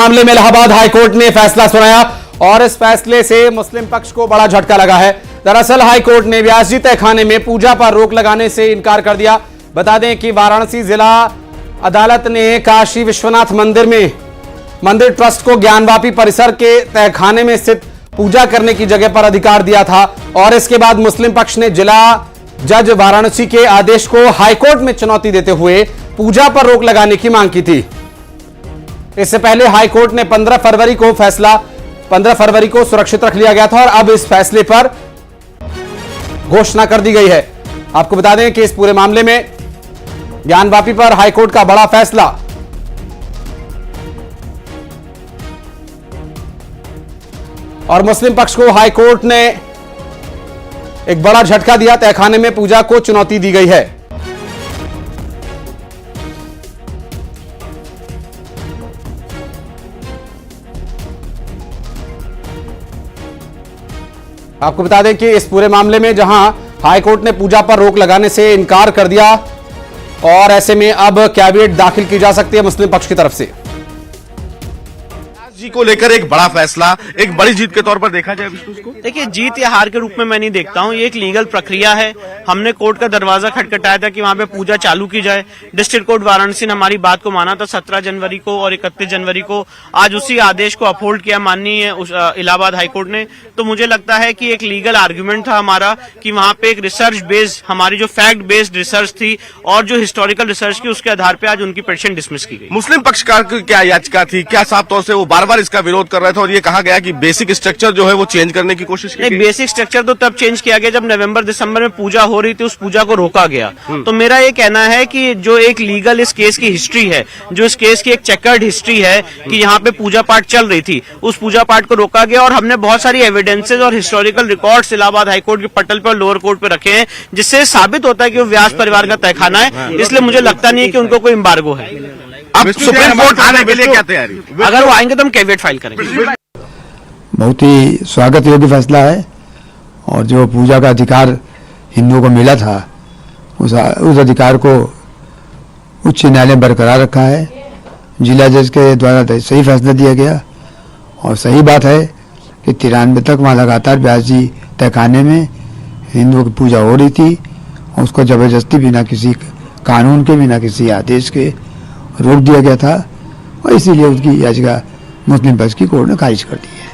मामले में इलाहाबाद हाईकोर्ट ने फैसला सुनाया और इस फैसले से मुस्लिम पक्ष को बड़ा झटका लगा है। दरअसल हाईकोर्ट ने व्यास जी तहखाने में पूजा पर रोक लगाने से इनकार कर दिया। बता दें कि वाराणसी जिला अदालत ने काशी विश्वनाथ मंदिर ट्रस्ट को ज्ञानवापी परिसर के तहखाने में स्थित पूजा करने की जगह पर अधिकार दिया था और इसके बाद मुस्लिम पक्ष ने जिला जज वाराणसी के आदेश को हाईकोर्ट में चुनौती देते हुए पूजा पर रोक लगाने की मांग की थी। इससे पहले हाईकोर्ट ने 15 फरवरी को सुरक्षित रख लिया गया था और अब इस फैसले पर घोषणा कर दी गई है। आपको बता दें कि इस पूरे मामले में ज्ञानवापी पर हाईकोर्ट का बड़ा फैसला। और मुस्लिम पक्ष को हाईकोर्ट ने एक बड़ा झटका दिया। तहखाने में पूजा को चुनौती दी गई है। आपको बता दें कि इस पूरे मामले में जहां हाईकोर्ट ने पूजा पर रोक लगाने से इनकार कर दिया और ऐसे में अब कैविएट दाखिल की जा सकती है मुस्लिम पक्ष की तरफ से। जी को लेकर एक बड़ा फैसला, एक बड़ी जीत के तौर पर देखा जाए विष्णु को। देखिए, जीत या हार के रूप में मैं नहीं देखता हूँ। ये एक लीगल प्रक्रिया है। हमने कोर्ट का दरवाजा खटखटाया था कि वहाँ पे पूजा चालू की जाए। डिस्ट्रिक्ट कोर्ट वाराणसी ने हमारी बात को माना था 17 जनवरी को और 31 जनवरी को। आज उसी आदेश को अपहोल्ड किया माननीय इलाहाबाद हाईकोर्ट ने। तो मुझे लगता है कि एक लीगल आर्ग्यूमेंट था हमारा कि वहाँ पे एक रिसर्च बेस्ड, हमारी जो फैक्ट बेस्ड रिसर्च थी और जो हिस्टोरिकल रिसर्च की, उसके आधार पर आज उनकी पिटीशन डिसमिस की गई। मुस्लिम पक्षकार की क्या याचिका थी? क्या साफ तौर से वो बार इसका विरोध कर रहे थे और ये कहा गया कि बेसिक स्ट्रक्चर जो है वो चेंज करने की कोशिश की? बेसिक स्ट्रक्चर तो तब चेंज किया गया जब नवंबर दिसंबर में पूजा हो रही थी, उस पूजा को रोका गया। तो मेरा ये कहना है कि जो एक लीगल इस केस की हिस्ट्री है, जो इस केस की एक चेकर्ड हिस्ट्री है कि यहाँ पे पूजा पाठ चल रही थी, उस पूजा पाठ को रोका गया और हमने बहुत सारी एविडेंसेज और हिस्टोरिकल रिकॉर्ड्स इलाहाबाद हाईकोर्ट के पटल पर, लोअर कोर्ट पे रखे हैं, जिससे साबित होता है कि वो व्यास परिवार का तहखाना है। इसलिए मुझे लगता नहीं है कि उनको कोई एम्बार्गो है। अब सुप्रीम कोर्ट आने के लिए क्या तैयारी? अगर वो आएंगे तो हम कैविएट फाइल करेंगे। बहुत ही स्वागत योग्य फैसला है और जो पूजा का अधिकार हिंदुओं को मिला था उस अधिकार को उच्च न्यायालय ने बरकरार रखा है। जिला जज के द्वारा सही फैसला दिया गया और सही बात है कि 93 तक वहाँ लगातार व्यास जी तहखाने में हिंदुओं की पूजा हो रही थी और उसको जबरदस्ती बिना किसी कानून के, बिना किसी आदेश के रोक दिया गया था और इसीलिए उसकी याचिका मुस्लिम पक्ष की कोर्ट ने खारिज कर दी है।